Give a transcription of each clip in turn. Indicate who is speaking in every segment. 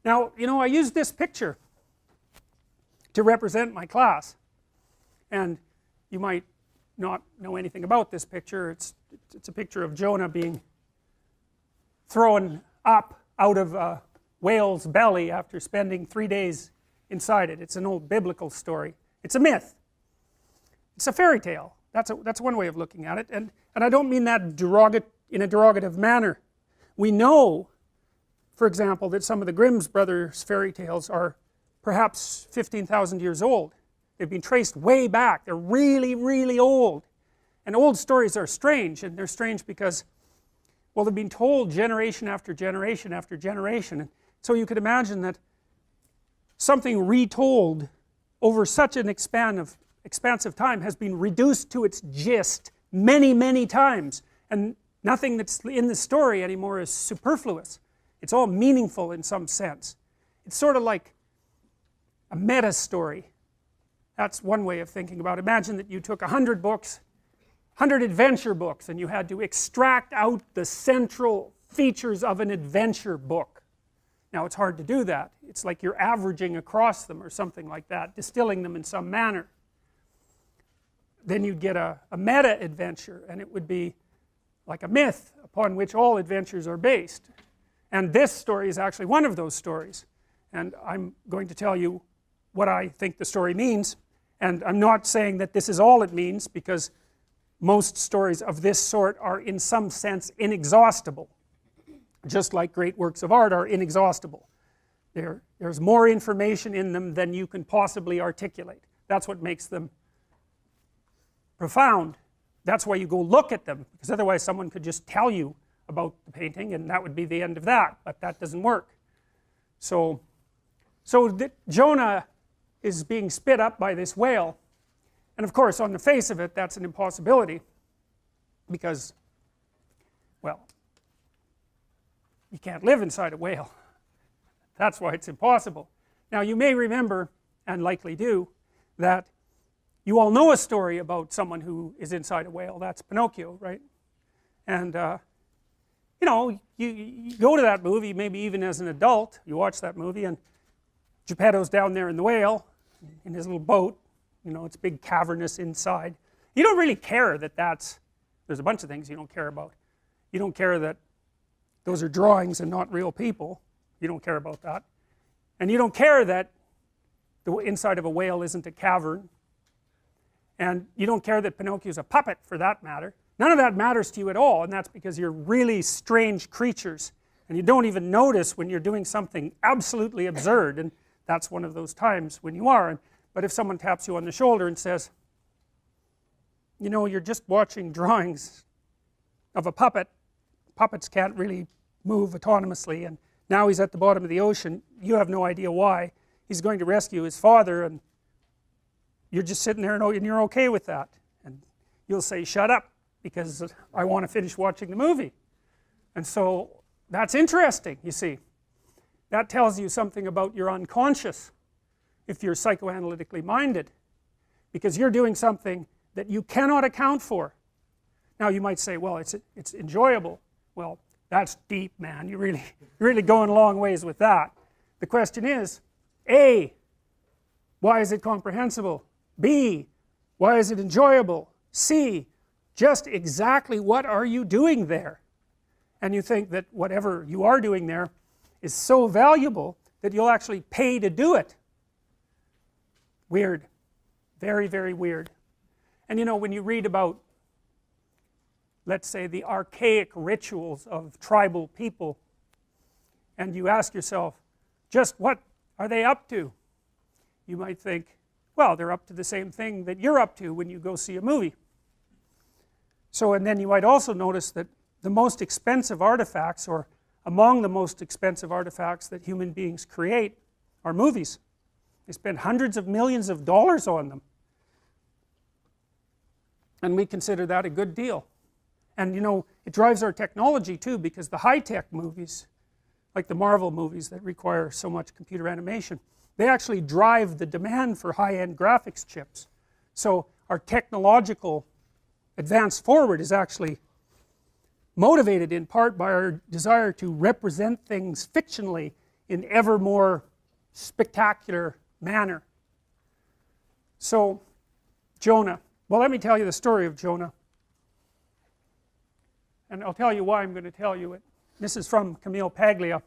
Speaker 1: Now, you know, I used this picture to represent my class, and you might not know anything about this picture. It's a picture of Jonah being thrown up out of a whale's belly after spending 3 days inside it. It's an old biblical story. It's a myth. It's a fairy tale. That's one way of looking at it, and I don't mean that in a derogative manner. We know, for example, that some of the Grimm's brothers fairy tales are perhaps 15,000 years old. They've been traced way back. They're really, really old. And old stories are strange, and they're strange because, well, they've been told generation after generation after generation. And so you could imagine that something retold over such an expansive time has been reduced to its gist many, many times, and nothing that's in the story anymore is superfluous. It's all meaningful in some sense. It's sort of like a meta story. That's one way of thinking about it. Imagine that you took 100 books, 100 adventure books, and you had to extract out the central features of an adventure book. Now, it's hard to do that. It's like you're averaging across them or something like that, distilling them in some manner. Then you'd get a meta adventure, and it would be like a myth upon which all adventures are based. And this story is actually one of those stories, and I'm going to tell you what I think the story means. And I'm not saying that this is all it means, because most stories of this sort are in some sense inexhaustible, just like great works of art are inexhaustible. There's more information in them than you can possibly articulate. That's what makes them profound. That's why you go look at them, because otherwise someone could just tell you about the painting and that would be the end of that, but that doesn't work. So Jonah is being spit up by this whale, and of course on the face of it that's an impossibility, because, well, you can't live inside a whale. That's why it's impossible. Now, you may remember, and likely do, that you all know a story about someone who is inside a whale. That's Pinocchio, right? And you know, you go to that movie, maybe even as an adult, you watch that movie, and Geppetto's down there in the whale, in his little boat, you know, it's big cavernous inside. You don't really care that there's a bunch of things you don't care about. You don't care that those are drawings and not real people. You don't care about that. And you don't care that the inside of a whale isn't a cavern. And you don't care that Pinocchio's a puppet, for that matter. None of that matters to you at all, and that's because you're really strange creatures, and you don't even notice when you're doing something absolutely absurd, and that's one of those times when you are. But if someone taps you on the shoulder and says, you know, you're just watching drawings of a puppet, puppets can't really move autonomously, and now he's at the bottom of the ocean, you have no idea why, he's going to rescue his father, and you're just sitting there and you're okay with that, and you'll say, shut up, because I want to finish watching the movie. And so that's interesting, you see. That tells you something about your unconscious, if you're psychoanalytically minded, because you're doing something that you cannot account for. Now you might say, well, it's enjoyable. Well, that's deep, man. You're really going a long ways with that. The question is, A, why is it comprehensible? B, why is it enjoyable? C, just exactly what are you doing there? And you think that whatever you are doing there is so valuable that you'll actually pay to do it. Weird. Very, very weird. And you know, when you read about, let's say, the archaic rituals of tribal people, and you ask yourself, just what are they up to? You might think, well, they're up to the same thing that you're up to when you go see a movie. So, and then you might also notice that the most expensive artifacts, or among the most expensive artifacts that human beings create, are movies. They spend hundreds of millions of dollars on them. And we consider that a good deal. And you know, it drives our technology too, because the high-tech movies, like the Marvel movies that require so much computer animation, they actually drive the demand for high-end graphics chips. So our technological advance forward is actually motivated in part by our desire to represent things fictionally in ever more spectacular manner. So Jonah, well, let me tell you the story of Jonah, and I'll tell you why I'm going to tell you it. This is from Camille Paglia,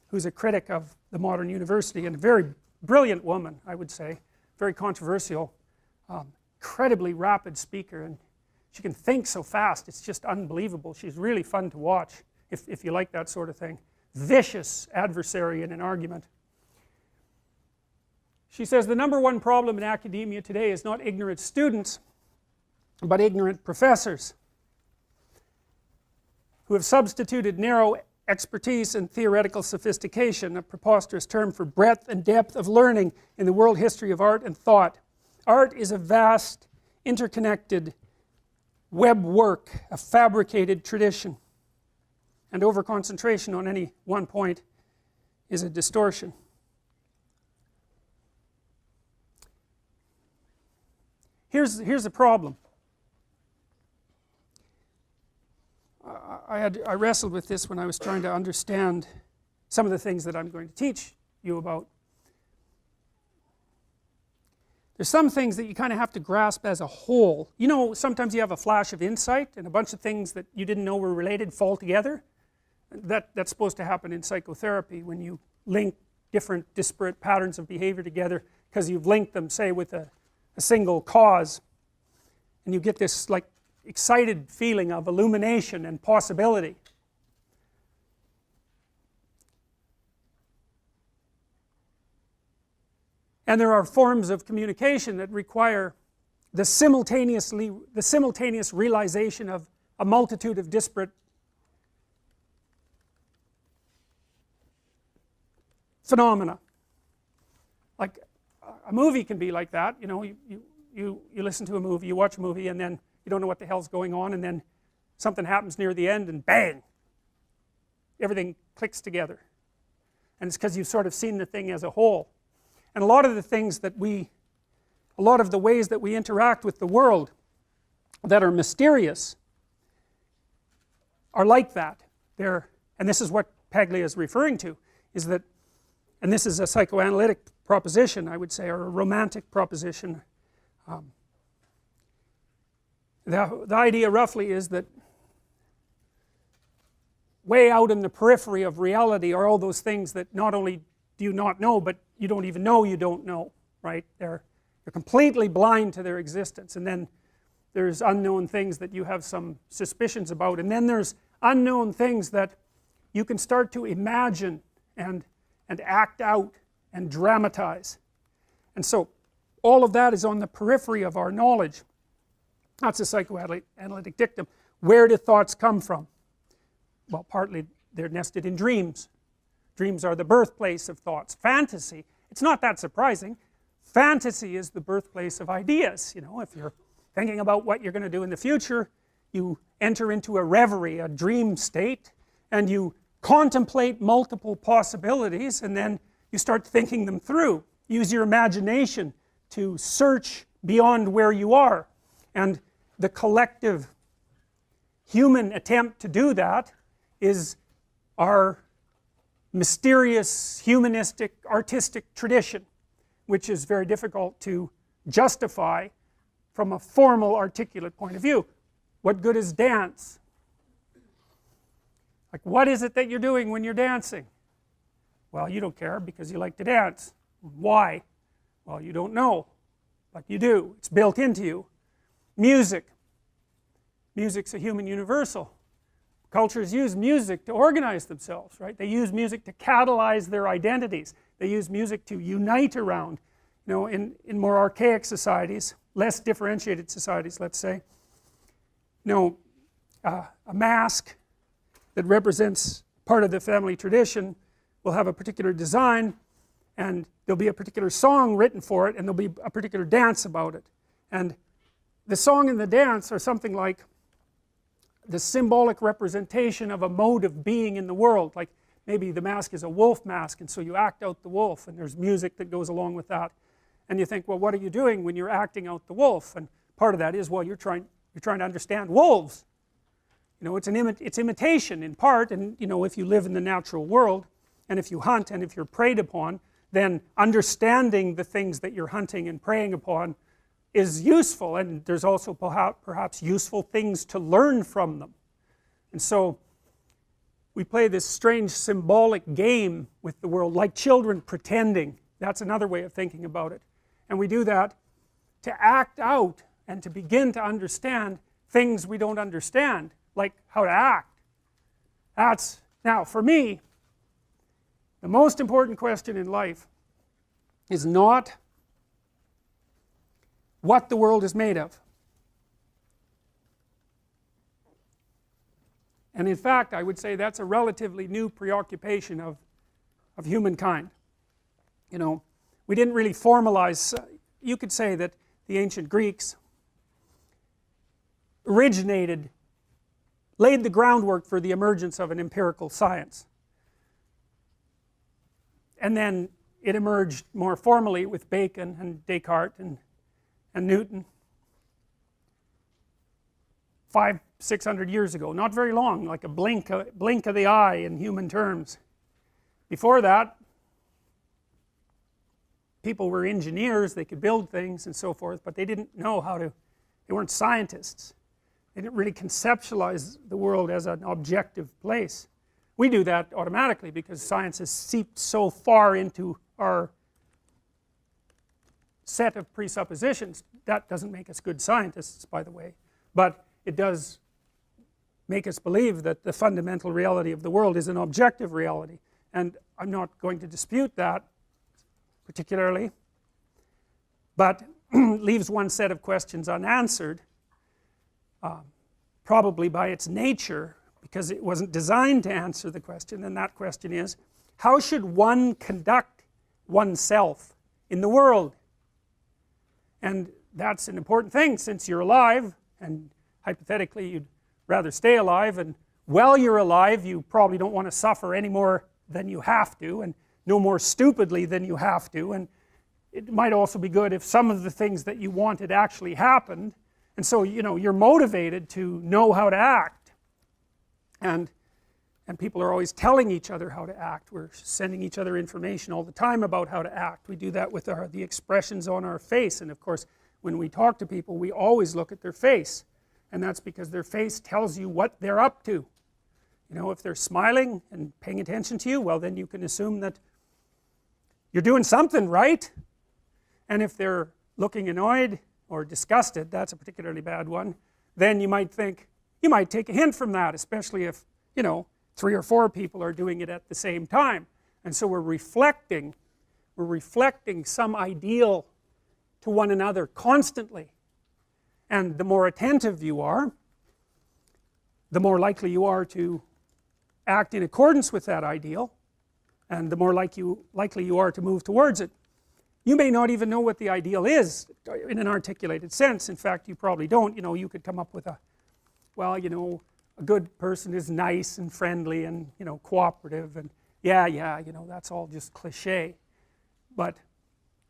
Speaker 1: who's a critic of the modern university and a very brilliant woman, I would say, very controversial, incredibly rapid speaker, and she can think so fast, it's just unbelievable. She's really fun to watch if you like that sort of thing. Vicious adversary in an argument. She says the number one problem in academia today is not ignorant students, but ignorant professors who have substituted narrow expertise and theoretical sophistication, a preposterous term for breadth and depth of learning in the world history of art and thought. Art is a vast, interconnected web work, a fabricated tradition, and over-concentration on any one point is a distortion. Here's the problem. I wrestled with this when I was trying to understand some of the things that I'm going to teach you about. There's some things that you kind of have to grasp as a whole. You know, sometimes you have a flash of insight and a bunch of things that you didn't know were related fall together. That's supposed to happen in psychotherapy when you link different disparate patterns of behavior together because you've linked them, say, with a single cause, and you get this like excited feeling of illumination and possibility. And there are forms of communication that require the simultaneous realization of a multitude of disparate phenomena. Like a movie can be like that. You know, you listen to a movie, you watch a movie, and then you don't know what the hell's going on, and then something happens near the end, and bang, everything clicks together. And it's because you've sort of seen the thing as a whole. And a lot of the things that a lot of the ways that we interact with the world that are mysterious are like that. And this is what Paglia is referring to, is that, and this is a psychoanalytic proposition, I would say, or a romantic proposition. The idea roughly is that way out in the periphery of reality are all those things that not only do you not know, but you don't even know you don't know, right? You're completely blind to their existence. And then there's unknown things that you have some suspicions about, and then there's unknown things that you can start to imagine and act out and dramatize. And so all of that is on the periphery of our knowledge. That's a psychoanalytic dictum. Where do thoughts come from? Well, partly they're nested in dreams. Dreams are the birthplace of thoughts. Fantasy, it's not that surprising. Fantasy is the birthplace of ideas. You know, if you're thinking about what you're going to do in the future, you enter into a reverie, a dream state, and you contemplate multiple possibilities, and then you start thinking them through. Use your imagination to search beyond where you are. And the collective human attempt to do that is our mysterious, humanistic, artistic tradition, which is very difficult to justify from a formal, articulate point of view. What good is dance? Like, what is it that you're doing when you're dancing? Well, you don't care because you like to dance. Why? Well, you don't know, but you do. It's built into you. Music. Music's a human universal. Cultures use music to organize themselves, right? They use music to catalyze their identities. They use music to unite around. You know, in more archaic societies, less differentiated societies, let's say, you know, a mask that represents part of the family tradition will have a particular design, and there'll be a particular song written for it, and there'll be a particular dance about it. And the song and the dance are something like the symbolic representation of a mode of being in the world. Like maybe the mask is a wolf mask, and so you act out the wolf, and there's music that goes along with that. And you think, well, what are you doing when you're acting out the wolf? And part of that is, well, you're trying to understand wolves. You know, it's imitation in part, and you know, if you live in the natural world and if you hunt and if you're preyed upon, then understanding the things that you're hunting and preying upon is useful, and there's also perhaps useful things to learn from them. And so we play this strange symbolic game with the world, like children pretending. That's another way of thinking about it. And we do that to act out and to begin to understand things we don't understand, like how to act. That's, now for me, the most important question in life is not what the world is made of. And in fact, I would say that's a relatively new preoccupation of humankind. You know, we didn't really formalize, you could say that the ancient Greeks laid the groundwork for the emergence of an empirical science. And then it emerged more formally with Bacon and Descartes and Newton 500-600 years ago, not very long, like a blink of the eye in human terms. Before that, people were engineers, they could build things and so forth, but they didn't know how to, they weren't scientists. They didn't really conceptualize the world as an objective place. We do that automatically because science has seeped so far into our set of presuppositions. That doesn't make us good scientists, by the way, but it does make us believe that the fundamental reality of the world is an objective reality, and I'm not going to dispute that particularly, but leaves one set of questions unanswered, probably by its nature, because it wasn't designed to answer the question, and that question is, how should one conduct oneself in the world? And that's an important thing, since you're alive, and hypothetically you'd rather stay alive, and while you're alive you probably don't want to suffer any more than you have to, and no more stupidly than you have to, and it might also be good if some of the things that you wanted actually happened, and so you know you're motivated to know how to act, and people are always telling each other how to act. We're sending each other information all the time about how to act. We do that with the expressions on our face, and of course when we talk to people we always look at their face, and that's because their face tells you what they're up to. You know, if they're smiling and paying attention to you, well then you can assume that you're doing something right, and if they're looking annoyed or disgusted, that's a particularly bad one, then you might think, you might take a hint from that, especially if, you know, 3 or 4 people are doing it at the same time. And so we're reflecting some ideal to one another constantly, and the more attentive you are, the more likely you are to act in accordance with that ideal, and the more likely you are to move towards it. You may not even know what the ideal is in an articulated sense. In fact, you probably don't. You know, you could come up with well, you know, a good person is nice and friendly and, you know, cooperative, and yeah, you know, that's all just cliche. But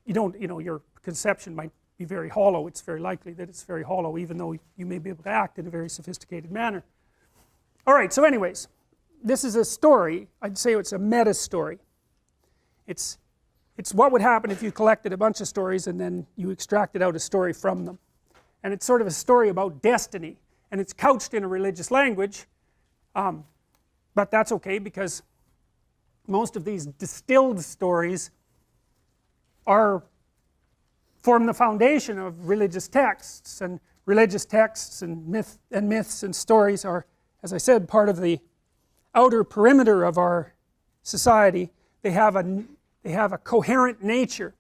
Speaker 1: you don't, you know, your conception might be very hollow. It's very likely that it's very hollow, even though you may be able to act in a very sophisticated manner. Alright, so anyways, this is a story. I'd say it's a meta story. It's what would happen if you collected a bunch of stories and then you extracted out a story from them. And it's sort of a story about destiny, and it's couched in a religious language, but that's okay because most of these distilled stories form the foundation of religious texts, and myths and stories are, as I said, part of the outer perimeter of our society. They have a coherent nature,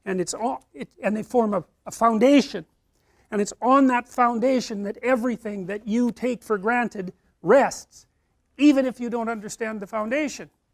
Speaker 1: and they form a foundation, and it's on that foundation that everything that you take for granted rests, even if you don't understand the foundation.